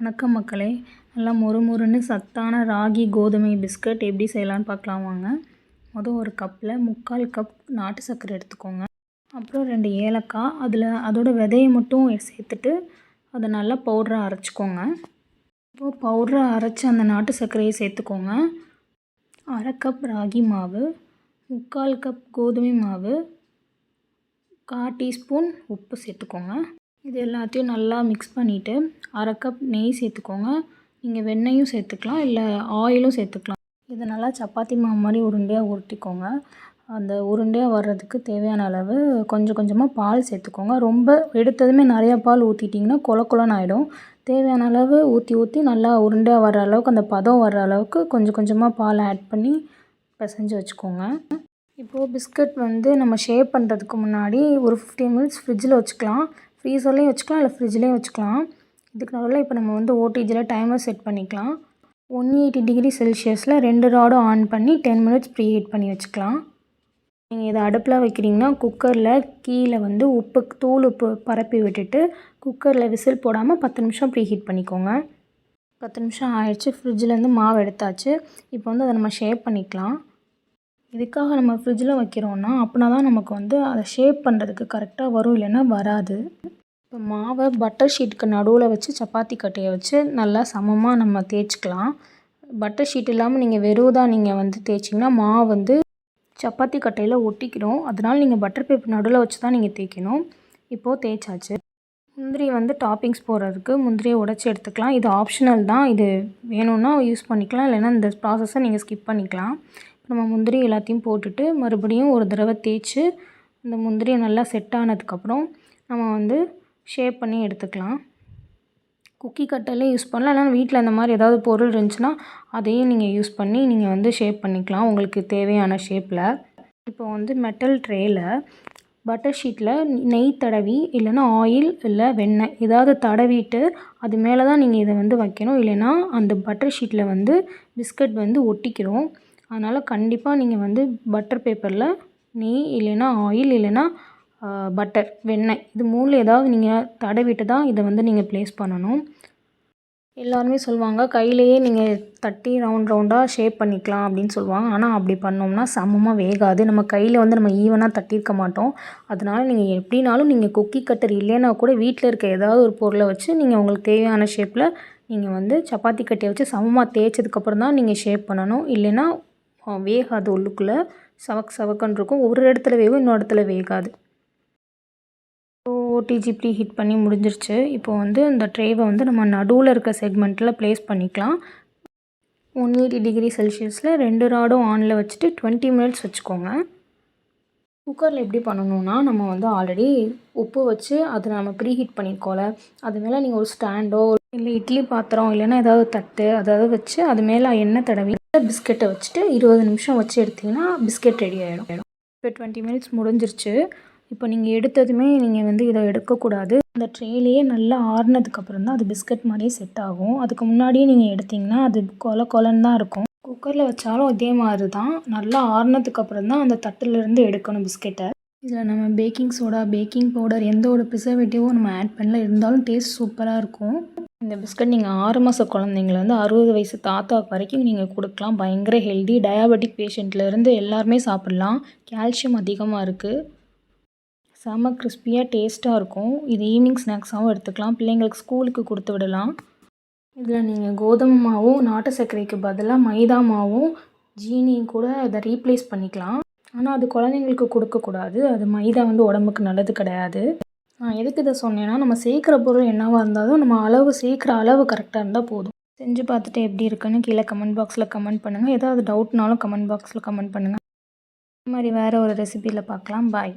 வணக்கம் மக்களே. நல்லா மொறுமொறுன்னு சத்தான ராகி கோதுமை பிஸ்கட் எப்படி செய்யலான்னு பார்க்கலாம் வாங்க. ஒரு கப்பில் 3/4 கப் நாட்டு சர்க்கரை எடுத்துக்கோங்க. அப்புறம் 2 ஏலக்காய், அதோட விதையை மட்டும் சேர்த்துட்டு அதை நல்லா பவுடராக அரைச்சிக்கோங்க. இப்போது பவுடராக அரைச்சி அந்த நாட்டு சர்க்கரையை சேர்த்துக்கோங்க. 1/2 கப் ராகி மாவு, 3/4 கப் கோதுமை மாவு, 1/4 டீஸ்பூன் உப்பு சேர்த்துக்கோங்க. இது எல்லாத்தையும் நல்லா மிக்ஸ் பண்ணிவிட்டு 1/2 கப் நெய் சேர்த்துக்கோங்க. நீங்கள் வெண்ணெயும் சேர்த்துக்கலாம், இல்லை ஆயிலும் சேர்த்துக்கலாம். இதை நல்லா சப்பாத்தி மாவு மாதிரி உருண்டையாக உருட்டிக்கோங்க. அந்த உருண்டையாக வர்றதுக்கு தேவையான அளவு கொஞ்சம் கொஞ்சமாக பால் சேர்த்துக்கோங்க. ரொம்ப எடுத்ததுமே நிறையா பால் ஊற்றிட்டிங்கன்னா கொலன்னு ஆகிடும். தேவையான அளவு ஊற்றி நல்லா உருண்டையாக வர்ற அளவுக்கு, அந்த பதம் வர்ற அளவுக்கு கொஞ்சம் கொஞ்சமாக பால் ஆட் பண்ணி பிசைஞ்சு வச்சுக்கோங்க. இப்போது பிஸ்கட் நம்ம ஷேப் பண்ணுறதுக்கு முன்னாடி ஒரு 15 மினிட்ஸ் ஃப்ரிட்ஜில் வச்சுக்கலாம். ஃப்ரீசர்லேயும் வச்சுக்கலாம், இல்லை ஃப்ரிட்ஜ்லேயும் வச்சுக்கலாம். இதுக்கு நடுவில் இப்போ நம்ம ஓடிஜியில் டைமர் செட் பண்ணிக்கலாம். 180 டிகிரி செல்சியஸில் 2 ராடும் ஆன் பண்ணி 10 மினிட்ஸ் ப்ரீ ஹீட் பண்ணி வச்சுக்கலாம். நீங்கள் இதை அடுப்பில் வைக்கிறீங்கன்னா குக்கரில் கீழே தூள் உப்பு பரப்பி விட்டுட்டு குக்கரில் விசில் போடாமல் 10 நிமிஷம் ப்ரீ ஹீட் பண்ணிக்கோங்க. 10 நிமிஷம் ஆயிடுச்சு. ஃப்ரிட்ஜிலேருந்து மாவு எடுத்தாச்சு. இப்போ அதை நம்ம ஷேப் பண்ணிக்கலாம். இதுக்காக நம்ம ஃப்ரிட்ஜில் வைக்கிறோன்னா அப்படின்னா தான் நமக்கு அதை ஷேப் பண்ணுறதுக்கு கரெக்டாக வரும், இல்லைன்னா வராது. இப்போ மாவை பட்டர் ஷீட்டுக்கு நடுவில் வச்சு சப்பாத்தி கட்டையை வச்சு நல்லா சமமாக நம்ம தேய்ச்சிக்கலாம். பட்டர் ஷீட் இல்லாமல் நீங்கள் வெறுதாக நீங்கள் தேய்ச்சிங்கன்னா மாவு சப்பாத்தி கட்டையில் ஒட்டிக்கிடும். அதனால் நீங்கள் பட்டர் பேப்பர் நடுவில் வச்சு தான் நீங்கள் தேய்க்கணும். இப்போது தேய்ச்சாச்சு. முந்திரி டாப்பிங்ஸ் போடுறதுக்கு முந்திரியை உடைச்சி எடுத்துக்கலாம். இது ஆப்ஷனல் தான். இது வேணும்னா யூஸ் பண்ணிக்கலாம், இல்லைன்னா இந்த ப்ராசஸை நீங்கள் ஸ்கிப் பண்ணிக்கலாம். நம்ம முந்திரி எல்லாத்தையும் போட்டுட்டு மறுபடியும் ஒரு தடவை தேய்ச்சி இந்த முந்திரியை நல்லா செட் ஆனதுக்கப்புறம் நம்ம ஷேப் பண்ணி எடுத்துக்கலாம். குக்கி கட்டர்லேயும் யூஸ் பண்ணலாம், இல்லைனா வீட்டில் இந்த மாதிரி ஏதாவது பொருள் இருந்துச்சுன்னா அதையும் நீங்கள் யூஸ் பண்ணி நீங்கள் ஷேப் பண்ணிக்கலாம் உங்களுக்கு தேவையான ஷேப்பில். இப்போ மெட்டல் ட்ரேயில் பட்டர் ஷீட்டில் நெய் தடவி, இல்லைனா ஆயில் இல்லை வெண்ணெய் ஏதாவது தடவிட்டு அது மேலே தான் நீங்கள் இதை வைக்கணும். இல்லைனா அந்த பட்டர் ஷீட்டில் பிஸ்கட் ஒட்டிக்கிறோம். அதனால் கண்டிப்பாக நீங்கள் பட்டர் பேப்பரில் நெய், இல்லைனா ஆயில், இல்லைனா பட்டர், வெண்ணெய் இது 3ல் ஏதாவது நீங்கள் தடவிட்டு தான் இதை நீங்கள் ப்ளேஸ் பண்ணணும். எல்லாருமே சொல்லுவாங்க கையிலையே நீங்கள் தட்டி ரவுண்டாக ஷேப் பண்ணிக்கலாம் அப்படின்னு சொல்லுவாங்க. ஆனால் அப்படி பண்ணோம்னா சமமாக வேகாது. நம்ம கையில் நம்ம ஈவனாக தட்டியிருக்க மாட்டோம். அதனால் நீங்கள் எப்படினாலும் நீங்கள் குக்கி கட்டர் இல்லைன்னா கூட வீட்டில் இருக்க ஏதாவது ஒரு பொருளை வச்சு நீங்கள் உங்களுக்கு தேவையான ஷேப்பில் நீங்கள் சப்பாத்தி கட்டையை வச்சு சமமாக தேய்ச்சதுக்கப்புறம் தான் நீங்கள் ஷேப் பண்ணணும். இல்லைன்னா வேகாது, உள்ளுக்குள்ளே சவக்குன்னு இருக்கும். ஒரு இடத்துல வேகும், இன்னொரு இடத்துல வேகாது. ஓடிஜி ப்ரீ ஹீட் பண்ணி முடிஞ்சிருச்சு. இப்போது இந்த ட்ரேவை நம்ம நடுவில் இருக்க செக்மெண்ட்டில் ப்ளேஸ் பண்ணிக்கலாம். 180 டிகிரி செல்சியஸில் 2 ராடும் ஆனில் வச்சுட்டு 20 மினிட்ஸ் வச்சுக்கோங்க. குக்கரில் எப்படி பண்ணணுன்னா நம்ம ஆல்ரெடி உப்பு வச்சு அதை நம்ம ப்ரீ ஹீட் பண்ணியிருக்கோம்ல, அது மேலே நீங்கள் ஒரு ஸ்டாண்டோ இல்லை இட்லி பாத்திரம் இல்லைன்னா ஏதாவது தட்டு அதாவது வச்சு அது மேலே எண்ணெய் தடவி பிஸ்கெட்டை வச்சுட்டு 20 நிமிஷம் வச்சு எடுத்திங்கன்னா பிஸ்கெட் ரெடி ஆகிடும். இப்போ 20 மினிட்ஸ் முடிஞ்சிருச்சு. இப்போ நீங்கள் எடுத்ததுமே நீங்கள் இதை எடுக்கக்கூடாது. அந்த ட்ரேலேயே நல்லா ஆறுனதுக்கப்புறம் தான் அது பிஸ்கட் மாதிரியே செட் ஆகும். அதுக்கு முன்னாடியே நீங்கள் எடுத்திங்கன்னா அது கொலன்னு தான் இருக்கும். குக்கரில் வச்சாலும் இதே மாதிரி தான். நல்லா ஆறுனதுக்கப்புறம் தான் அந்த தட்டிலேருந்து எடுக்கணும் பிஸ்கெட்டை. இதில் நம்ம பேக்கிங் சோடா, பேக்கிங் பவுடர் எந்த ஒரு ப்ரிசர்வேட்டிவும் நம்ம ஆட் பண்ணல. இருந்தாலும் டேஸ்ட் சூப்பராக இருக்கும். இந்த பிஸ்கட் நீங்கள் 6 மாத குழந்தைங்கலேருந்து 60 வயசு தாத்தாவுக்கு வரைக்கும் நீங்கள் கொடுக்கலாம். பயங்கர ஹெல்தி. டயாபெட்டிக் பேஷண்ட்லேருந்து எல்லாருமே சாப்பிட்லாம். கால்சியம் அதிகமாக இருக்குது. செம்ம கிறிஸ்பியாக டேஸ்ட்டாக இருக்கும். இது ஈவினிங் ஸ்நாக்ஸாகவும் எடுத்துக்கலாம். பிள்ளைங்களுக்கு ஸ்கூலுக்கு கொடுத்து விடலாம். இதில் நீங்கள் கோதுமை மாவும் நாட்டு சர்க்கரைக்கு பதிலாக மைதா மாவும் ஜீனியும் கூட அதை ரீப்ளேஸ் பண்ணிக்கலாம். ஆனால் அது குழந்தைங்களுக்கு கொடுக்கக்கூடாது. அது மைதா உடம்புக்கு நல்லது கிடையாது. நான் எதுக்கு இதை சொன்னேன்னா, நம்ம சேர்க்குற பொருள் என்னவாக இருந்தாலும் நம்ம சேர்க்குற அளவு கரெக்டாக இருந்தால் போதும். செஞ்சு பார்த்துட்டு எப்படி இருக்குன்னு கீழே கமெண்ட் பாக்ஸில் கமெண்ட் பண்ணுங்கள். ஏதாவது டவுட்னாலும் கமெண்ட் பாக்ஸில் கமெண்ட் பண்ணுங்கள். இந்த மாதிரி வேறு ஒரு ரெசிபியில் பார்க்கலாம். பாய்.